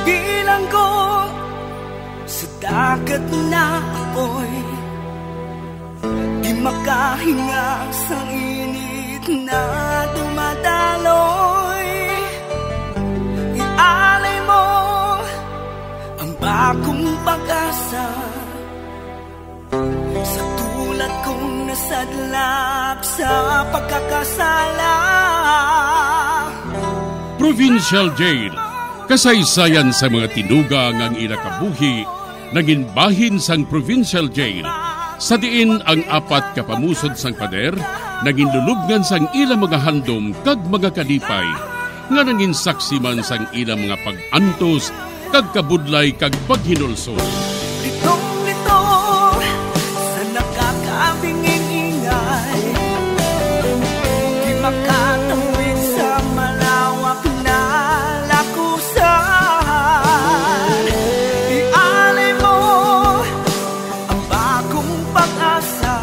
Bilanggo sa dagat na apoy, di makahinga sa init na dumadaloy. Ialay mo ang bagong pag-asa sa tulad kong nasadlap sa pagkakasala. Provincial Jail, kasaysayan sa mga tinugang ang inakabuhi, naging bahin sang Provincial Jail. Sa diin ang apat kapamusod sang pader, naging lulubngan sang ilang mga handom kag mga kalipay, nga naging saksi man sang ilang mga pag-antos, kag kabudlay kag paghinulsol. Litong-lito sa nakakabinging ingay, di makatawid sa malawak na lakusan. Ialay mo ang bagong pag-asa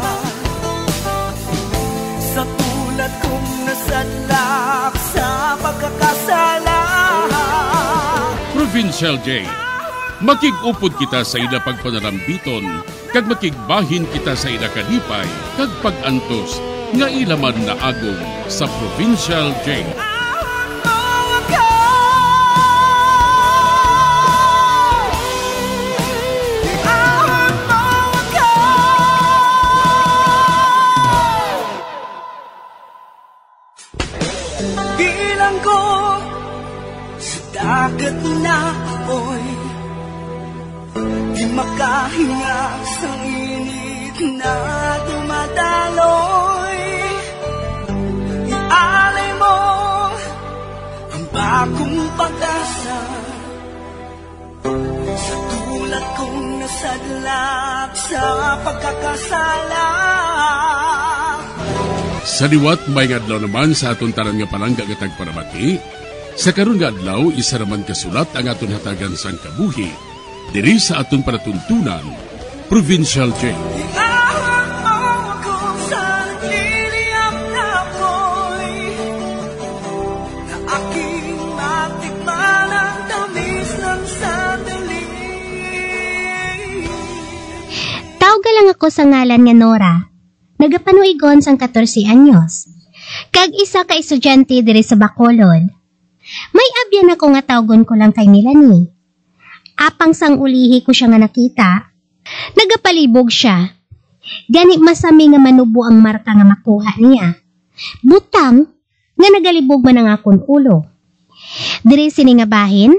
sa tulad kong nasadlak sa pagkakasala. Provincial Jail, makig-upod kita sa ila pagpanarambiton, kag makigbahin kita sa ila kalipay, kag pag-antos, nga ilaman na agong sa Provincial Jail. Bilanggo sa dagat na apoy, di makahinga sa init na dumadaloy. Ialay mo ang bagong pag-asa sa tulad kong nasadlak sa pagkakasala. Sa liwat may adlaw naman sa aton tanan nga palangga gatag paramati. Sa karon nga adlaw isa raman kasulat ang aton hatagan sang kabuhi diri sa aton panatuntunan, Provincial Jail. Iahon mo ako sa nagliliyap na apoy, na aking matikman ang tamis ng sandali. Tawag lang ako sa ngalan nga Nora. Nagapanuigon sang 14 anyos. Kag isa ka estudyante diri sa Bacolod. May abyan ako nga tawgon ko lang kay Melanie. Apang sang ulihi ko siya nga nakita, nagapalibog siya. Gani masami nga manubo ang marka nga makuha niya. Butang nga nagalibog man ang akon ulo. Diri sini nga bahin,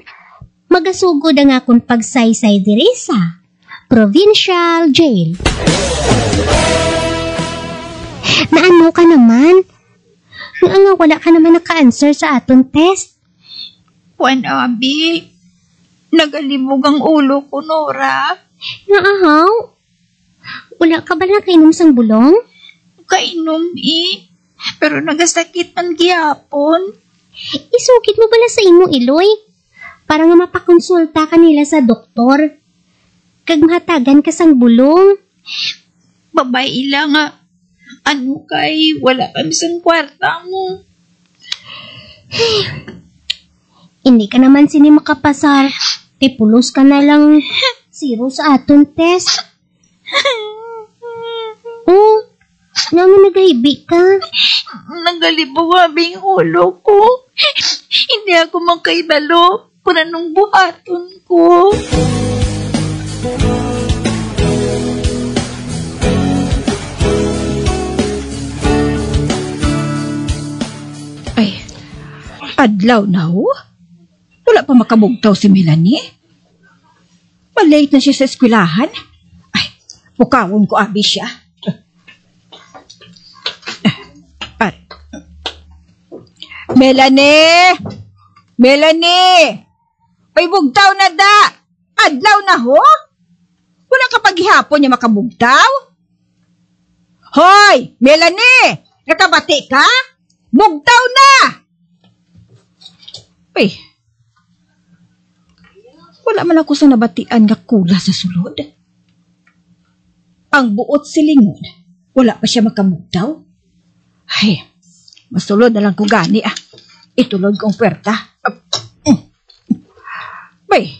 magasugod ang akon pagsaysay diri sa Provincial Jail. Naano ka naman? Nga wala ka naman naka-answer sa aton test. Juan Abi, nagalibog ang ulo ko, Nora. Nga ahaw? Wala ka ba nakainom sang bulong? Kainom pero nagasakit man gihapon. Isukit mo bala sa imo, Iloy? Para nga mapakonsulta ka nila sa doktor. Kag mahatagan ka sang bulong. Babae lang nga. Ano kay wala kami sang kwarta mo. Hindi ka naman sini makapasar. Tipulos ka na lang zero sa aton test. Oh, nga nagahibi ka. Nagalibog abing ulo ko. Hindi ako makaibalo. Pura nung buhaton ko. Ay, adlaw na ho? Wala pa makabugtaw si Melanie? Malate na siya sa eskwelahan? Ay, pukawon ko abi siya. Melanie! Melanie! Ay, bugtaw na da! Adlaw na ho? Wala ka paghihapon niya makabugtaw? Hoy! Melanie! Nakabati ka? Bugtaw na! Ay, wala man ako sa nabatian nga kula sa sulod. Ang buot silingon, wala pa siya makamugtaw. Ay, masulod na lang ko gani Itulod kong pwerta. Ay,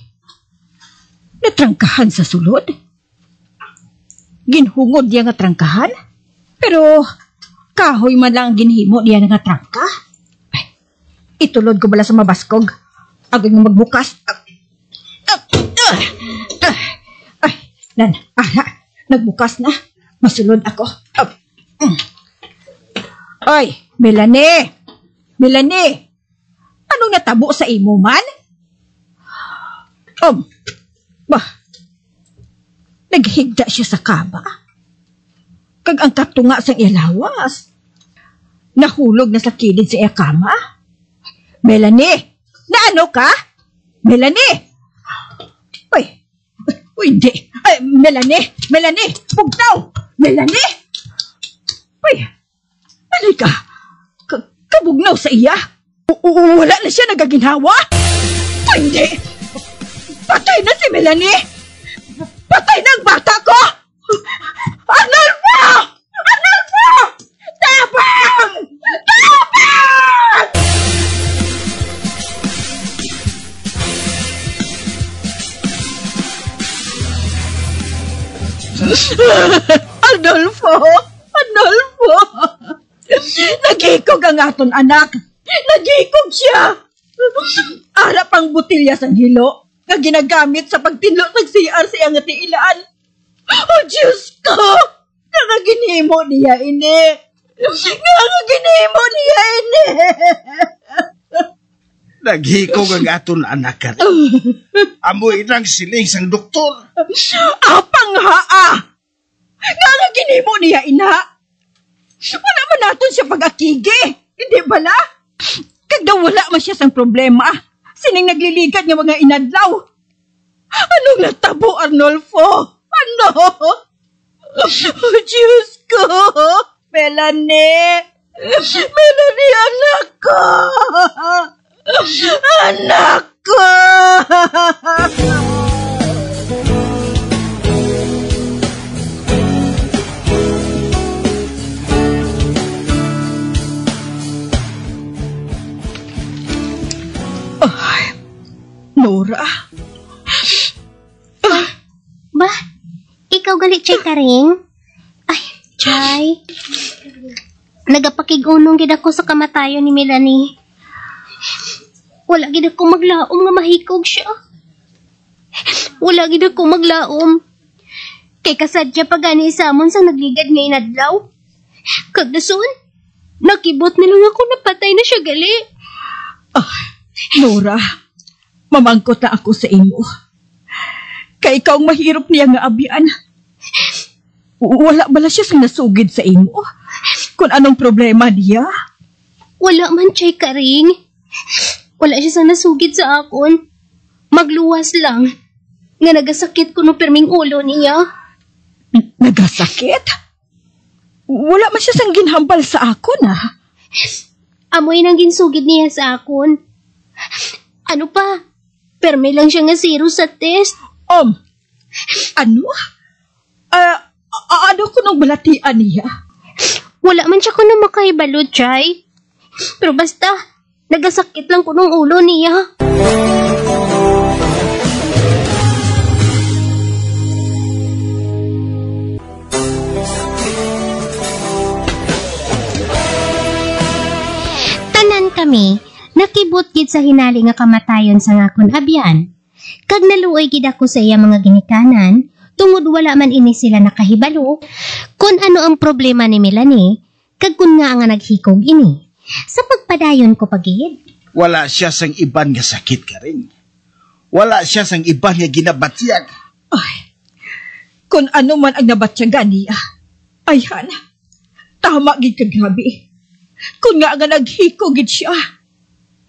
natrangkahan sa sulod. Ginhungod niya nga trangkahan. Pero kahoy man lang ginhimo niya nga trangka. Ay, itulod ko bala sa mabaskog. Agad nga magbukas. Ay, nagbukas na. Masulod ako. Ay, Melanie! Melanie! Anong natabo sa imo man? Naghigda siya sa kaba. Kag ang katunga sa ilawas. Nahulog na sa kilid sa iya kama. Melanie! Naano ka? Melanie! Uy, hindi. Ay, Melanie! Melanie! Pugtaw! Melanie! Uy, halika. Kabugnaw sa iya. Wala na siya nagaginhawa. Uy, hindi. Patay na si Melanie. Patay na ang bata ko. Arnulfo! Arnulfo! Tabang! Tabang! Arnulfo! Arnulfo! Nagikog ang aton anak. Nagikog siya. Arap ang butilya sa hilo nga ginagamit sa pagtinlo ng CR sa iyang tiilaan. Oh, Diyos ko! Nakaginimo niya ini. Nakaginimo niya ini. Naghikog ang aton anak ka. Amoy ng siling sang doktor. Apang haa! Nakaginimo niya ina. Wala man naton siya pag-akigi. Hindi bala? Kagda wala man siya sang problema. Sining nagliligad nga mga inadlaw. Anong natabo, Arnulfo? Ano? Oh, Diyos ko! Melanie! Melanie, anak ko! Anak ko! Nora? Ba? Ikaw galit, Chay Karing? Ay, Chay. Nagapakigunong gid ako sa kamatayon ni Melanie. Wala gid ako maglaom nga mahikog siya. Wala gid ako maglaom. Kay kasadya pa gani samon sa nagligad nga inadlaw. Kagdason, nakibot na lang ako na patay na siya gali. Nora, mamangkot na ako sa imo. Kay ikaw ang mahirap niya nga abyan. Wala bala siya sa nasugid sa imo? Kung anong problema niya? Wala man, Chay Karing. Wala siya sa nasugid sa akon. Magluwas lang. Nga nagasakit ko no perming ulo niya. Nagasakit? Wala man siya sang ginhambal sa akon, ha? Amoy nang ginsugid niya sa akon. Ano pa? Perme lang siya nga zero sa test. Ano? Ano ko nang balatian niya? Wala man siya ko nang makahibalo, Chay. Pero basta, nagasakit lang ko ng ulo niya. Tanan kami, nakibot gid sa hinali nga kamatayon sa ngakon abyan. Kag naluoy gid ako sa iya mga ginikanan, tungod wala man ini sila nakahibalo kung ano ang problema ni Melanie, kag kun nga nga naghikog ini. Sa pagpadayon ko pagid. Wala siya sang iban nga sakit ka rin. Wala siya sang iban nga ginabatyag. Ay, kung ano man ang nabatyagan niya, ayhan, tama gid kagabi. Kung nga naghikog gid siya.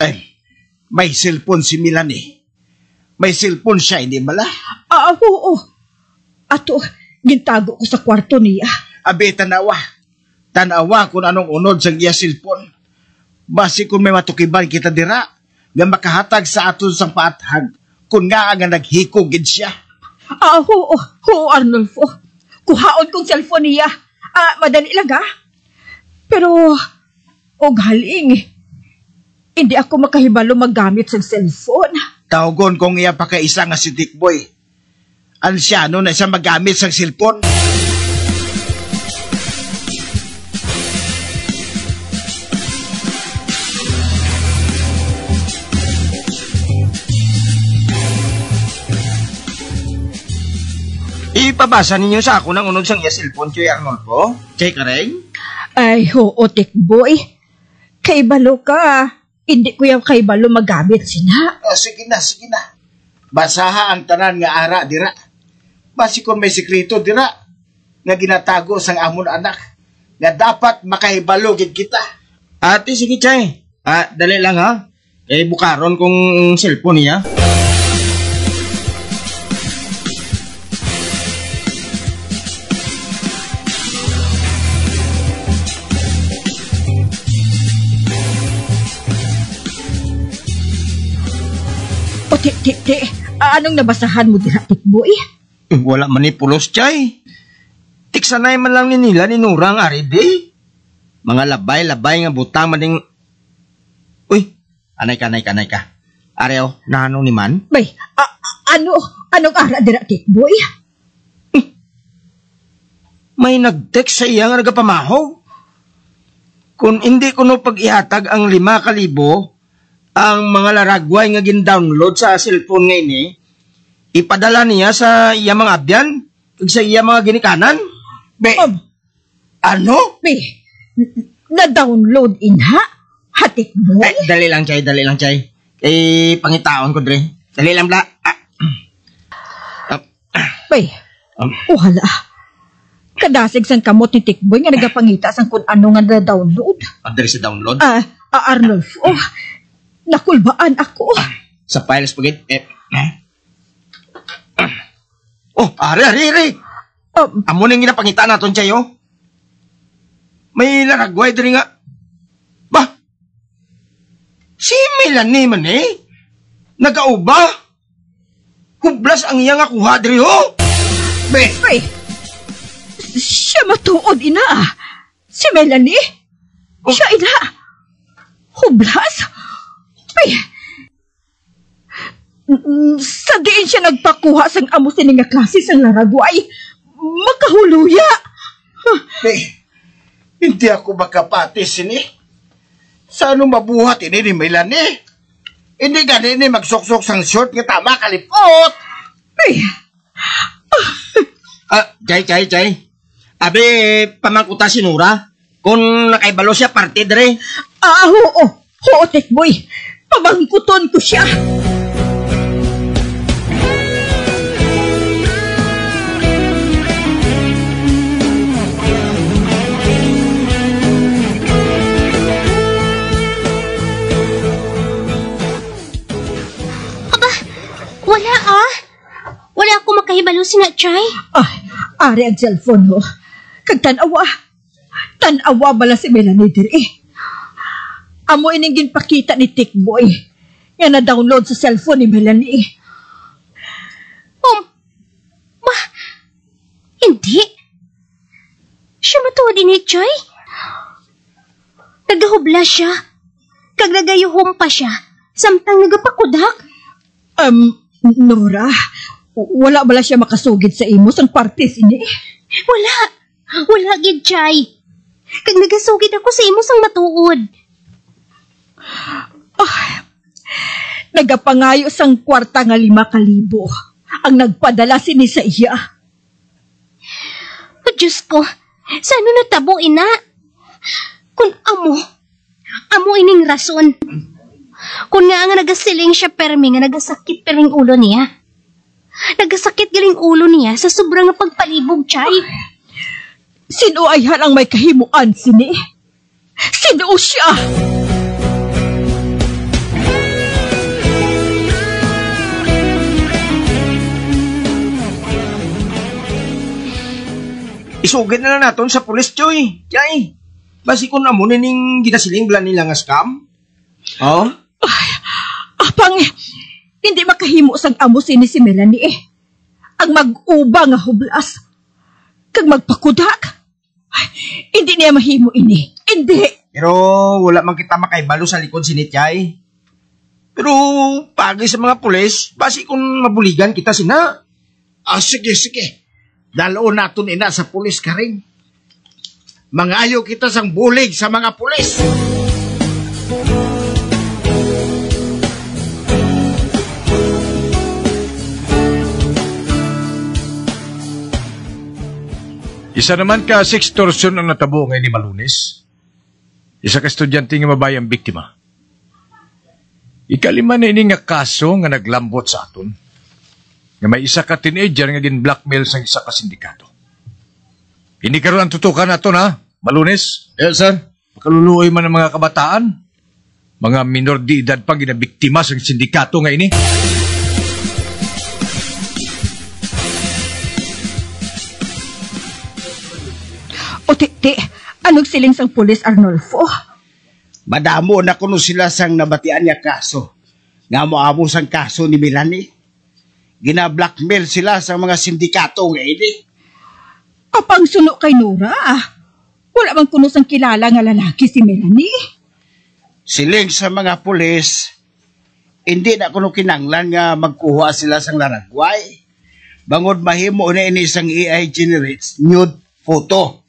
Ay, may cellphone si Melanie. May cellphone siya, hindi bala? Oo. Ato, gintago ko sa kwarto niya. Abi, tanawa. Tanawa kung anong unod sa iya cellphone. Basi kung may matukiban kita dira, nga makahatag sa aton sang paathag, kung nga naghikogid siya. Oo, Arnulfo. Kuhaon kong cellphone niya. Madali lang, ha? Pero, haling, hindi ako makahibalo maggamit sa cellphone. Tawgon kong iya pa kaisa nga si Tikboy. Ansyano na siya magamit sa silpon. Ipabasa ninyo sa ako ng unod sang iya silpon, Choy Arnolfo? Chay Kareng? Ay, oo, Tikboy. Kay balo ka. Hindi ko yung kay balo magamit sina. Sige na, sige na. Basaha ang tanan nga ara dira. Basi kung may sikreto dira nga ginatago sang amon anak nga dapat makahibalogid kita. Ate, sige, Chay. Dali lang ha. Bukaron kong cellphone niya. O, anong nabasahan mo dira, Tikboy? Wala man ni pulos, Chay. Tiksanay man lang ni nila ni Nura ang aride. Mga labay-labay nga butang maning... Uy, anay ka. Areo, nahanong ni man? Bay, anong ara dira, Tikboy? May nag-text sa iya nga nagapamahaw. Kung hindi ko no pag-ihatag ang 5,000 ang mga laragway nga gin-download sa cellphone ngayon ipadala niya sa iya mga abyan ug sa iya mga ginikanan. Ano? Bay, na-download inha? Hatik boy? Dali lang, Chay. Pangitaon ko, Dre. Dali lang, bla. Bay, hala. Kadasig sang kamot ni Tikboy nga nagapangita sang kung ano nga na-download. Dre sa download? Arnolfo, nakulbaan ako. Sa files pagit. Ari. Amo nang ginapangita naton, Chay, oh. May laragway diri nga. Bah, si Melanie man nagauba. Hublas ang iya nga kuha diri, oh. Bay, siya matuod ina. Si Melanie? Siya ina. Hublas? Bay, sa diin siya nagpakuha sang amo sining nga klase sang laragway. Makahuluya. Hindi ako makapatis ini. Sa ano mabuhat ini ni Melanie? Hindi gani ni magsuksok sang short nga tama kalipot. Chay. Abi, pamangkuta si Nura. Kung nakaibalo siya, parte dre. Oo, Tikboy. Pamangkuton ko siya. Wala ako makahibalo sina, Chay. Ari ang cellphone mo. Kag tanawa bala si Melanie diri. Amo ining ginpakita ni Tikboy nga na-download sa cellphone ni Melanie. Hindi. Siya matuod ni Chay. Nagahubla siya. Kag nagayuhom pa siya. Samtang nagapakudak. Nora, wala bala siya makasugid sa imo sang parties ini? Wala gid, Chay. Kag nagasugid ako sa imo sang matuod. Nagapangayo sang kwarta nga 5,000 ang nagpadala sini sa iya. Diyos ko, saan natabo, ina? Kung amo ining rason. Kung nga nagasiling siya permi nga nagasakit perming ulo niya. Nagasakit galing ulo niya sa sobrang pagpalibog, Chay. Sino ay ang may kahimuan sini? Sino siya? Isugid na naton sa pulis, Choy. Chay, basi kung amo ning ginasiling bala nila nga scam. Apang, hindi makahimo sang amo sini si Melanie. Ang mag-uba nga hublas. Kag magpakudak. Hindi niya mahimo ini. Hindi. Pero wala man kita makaibalo sa likod sini, Chay. Pero pagi sa mga pulis, basi kung mabuligan kita sina. Sige, sige. Daloon naton ina sa pulis ka rin. Mangayo kita sang bulig sa mga pulis. Isa naman ka sa extortion ang natabo ngayon ni Malunes. Isa ka estudyante nga mabayang biktima. Ikalima na ini nga kaso nga naglambot sa aton. Nga may isa ka teenager nga gin-blackmail sa isa ka sindikato. Hindi karon ang tutukan naton ha, Malunes. Yes, sir. Makaluluoy man ang mga kabataan. Mga minor de edad pa ginabiktima sa sindikato nga ini. O ti, anong siling sang pulis Arnolfo? Madamo na kuno sila sang nabatian niya kaso. Nga moamo sang kaso ni Melanie. Gina-blackmail sila sa mga sindikato nga ini. Apang suno kay Nora, wala bang kuno sang kilala nga lalaki si Melanie? Siling sa mga pulis, hindi na kuno kinanglan nga magkuha sila sang laragway. Bangod mahimo na ini sang AI generates nude photo.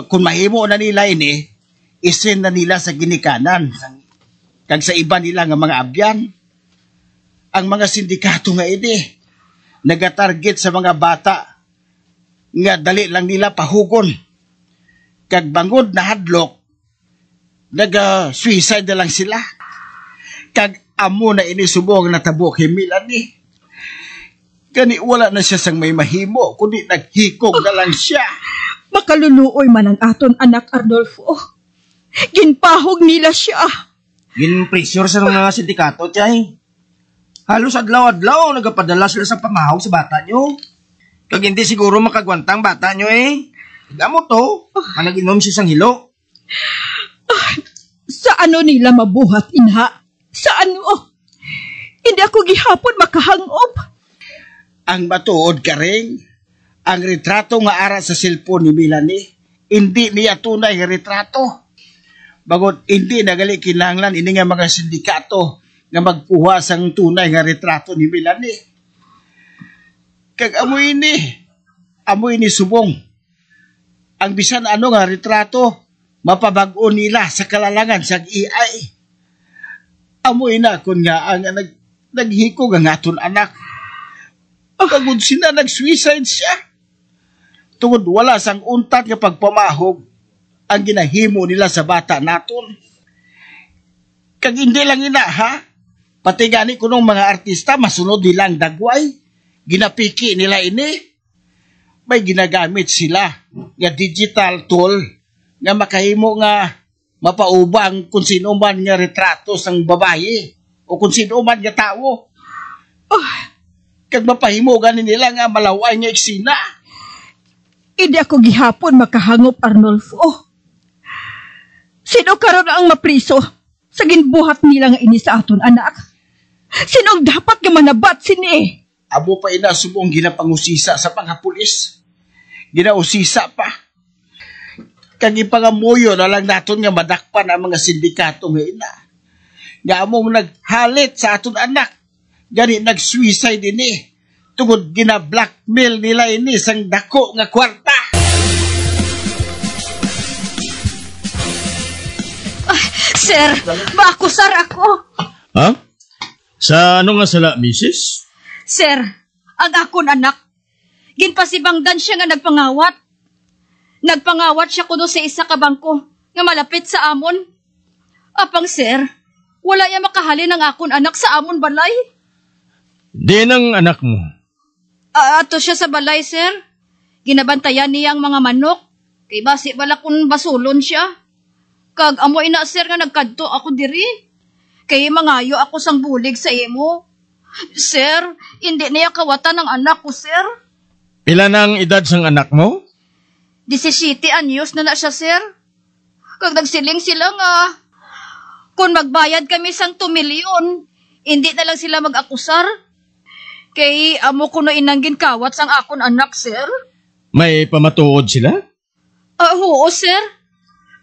Kung mahimo na nila ini, isin na nila sa ginikanan. Kag sa iba nila nga mga abyan. Ang mga sindikato nga ini, nagatarget sa mga bata nga dali lang nila pahugon. Kag bangod na hadlok, naga-suicide na lang sila. Kag amo na ini subong natabo kay Melanie. Kani wala na siya sang may mahimo, kundi naghikog na lang siya. Makaluluoy man ang aton anak Arnolfo. Ginpahog nila siya. Gin-pressure sa mga sindikato, tiyay. Halos adlaw-adlaw nagapadala sila sa pamahog sa bata nyo. Kag hindi siguro makagwantang bata nyo eh. Gamo to, nag-inom siya sang hilo. Sa ano nila mabuhat, inha? Sa ano? Hindi ako gihapon makahangob. Ang matuod ka rin, ang retrato nga ara sa cellphone ni Melanie, hindi niya tunay nga retrato. Bagod hindi nagali kinahanglan ini nga mga sindikato nga magkuha sang tunay nga retrato ni Melanie. Kag amoy ni subong. Ang bisan ano nga retrato, mapabag-o nila sa kalalangan sa AI. Amoy na kun nga ang naghikog ang aton anak. Kagud sina nag-suicide siya. Tungod wala sang untat nga pagpamahog ang ginahimo nila sa bata naton. Kag hindi lang ina ha, pati gani kunong mga artista masunod nilang dagway, ginapiki nila ini. May ginagamit sila nga digital tool nga makahimo nga mapaubang kung sino man nga retrato sang babae o kung sino man nga tao. Kag mapahimo ganin nila nga malaway nga eksena. Hindi ako gihapon makahangop, Arnolfo. Sino karon ang mapriso sa ginbuhat nila nga ini sa aton anak? Sino ang dapat nga manabat sini? Abo pa ina subong ginapangusisa sa mga pulis. Ginausisa pa. Kag ipangamuyo na lang naton nga madakpan ang mga sindikato nga ina. Nga among naghalit sa aton anak. Gani nag-suicide ini. Tungod gina-blackmail nila ini sang dako nga kwarta. Sir, maakusar ako. Ha? Sa ano nga sala, misis? Sir, ang akon anak, ginpasibangdan siya nga nagpangawat. Nagpangawat siya kuno sa isa ka bangko nga malapit sa amon. Apang sir, wala niya makahalin ang akon anak sa amon balay. Di ng anak mo. Ato siya sa balay, sir. Ginabantayan niya ang mga manok. Kay basi bala kung basulon siya. Kag amoy na, sir, nga nagkadto ako diri. Kay mangayo ako sang bulig sa imo. Sir, hindi niya kawatan ang anak ko, sir. Pila na ang edad sang anak mo? 17 anyos na siya, sir. Kag nagsiling sila nga, kung magbayad kami sang 2 milyon, hindi na lang sila mag-akusar. Kay amo ko na inanggin kawat sang akon anak, sir. May pamatuod sila? Oo, sir.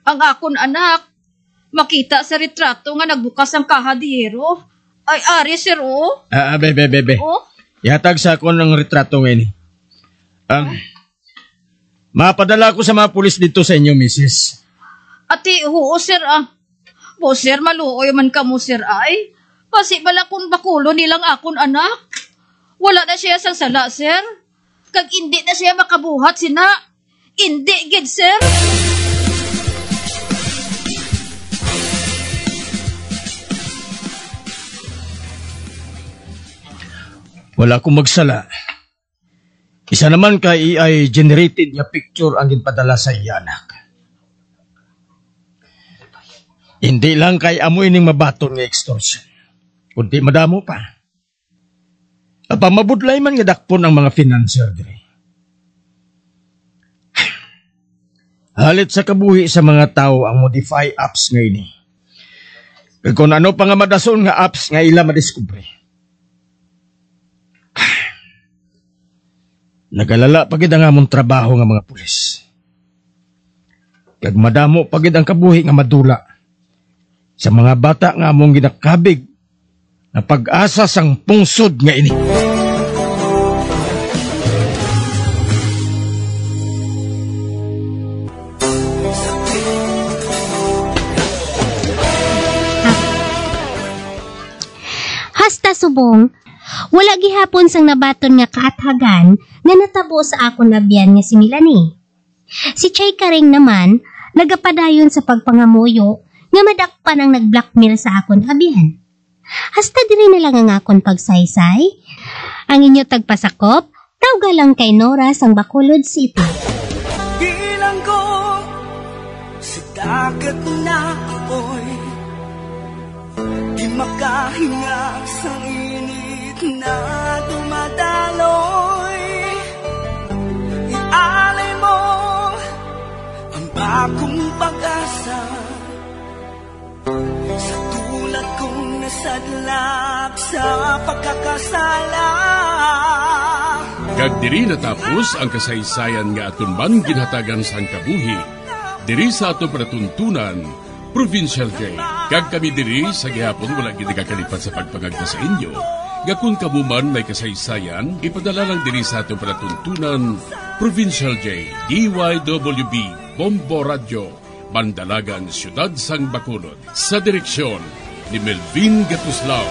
Ang akon anak, Makita sa retrato nga nagbukas ang kahadiro. Ay, ari, sir, oh. Bebe. Oh? Ihatag sa ako ng retrato ngayon. Mapadala ko sa mga pulis dito sa inyo, Mrs. Ati, oo, sir, Po, sir, maluoy man ka mo, sir, ay. Kasi bala kung bakulo nilang akon anak. Wala na siya sang sala, sir. Kag hindi na siya makabuhat, sina. Hindi, gid, sir. Wala akong magsala. Isa naman ka AI generated nga picture ang ginpadala sa iyanak. Hindi lang kay amoy ning mabaton nga extortion. Kundi madamo pa. Mabudlay man nga dakpon ang mga financier dire. Halit sa kabuhi sa mga tao ang modify apps nga ini. Kung ano pa nga madason nga apps nga ila madiskubre. Nagalala pagid ang among trabaho nga mga pulis. Kag madamo pagid ang kabuhi nga madula sa mga bata nga among ginakabig na pag-asa sang pungsod nga ini. Hasta subong, wala gihapon sang nabaton nga kaathagan nga natabo sa akon abyan nga si Melanie. Si Chay Karing naman, nagapadayon sa pagpangamuyo nga madakpan ang nag-blackmail sa akon abyan. Hasta diri na lang ang akon pagsaysay. Ang inyo tagpasakop, tawga lang kay Nora sang Bacolod City. Bilang ko sa dagat na apoy, di makahinga sa init na dumadaloy. Ialay mo ang bagong pag-asa sa tulad kong nasadlak sa pagkakasala. Kag diri natapos ang kasaysayan nga aton man ginhatagan sang kabuhi diri sa aton panatuntunan Provincial J. Kag kami diri sa gihapon wala gid nagakalipat sa pagpangagda sa inyo. Gakun kamo man may kasaysayan, ipadala lang diri sa aton panatuntunan Provincial J. DYWB Bombo Radio, Bandalagan, Siyudad sang Bacolod. Sa direksyon ni Melvin Gatuslao.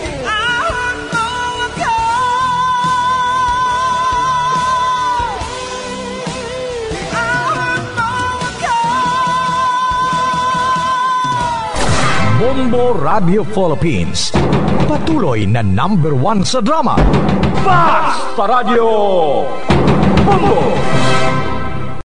Bombo Radio Philippines. Patuloy na #1 sa drama. Basta Radio!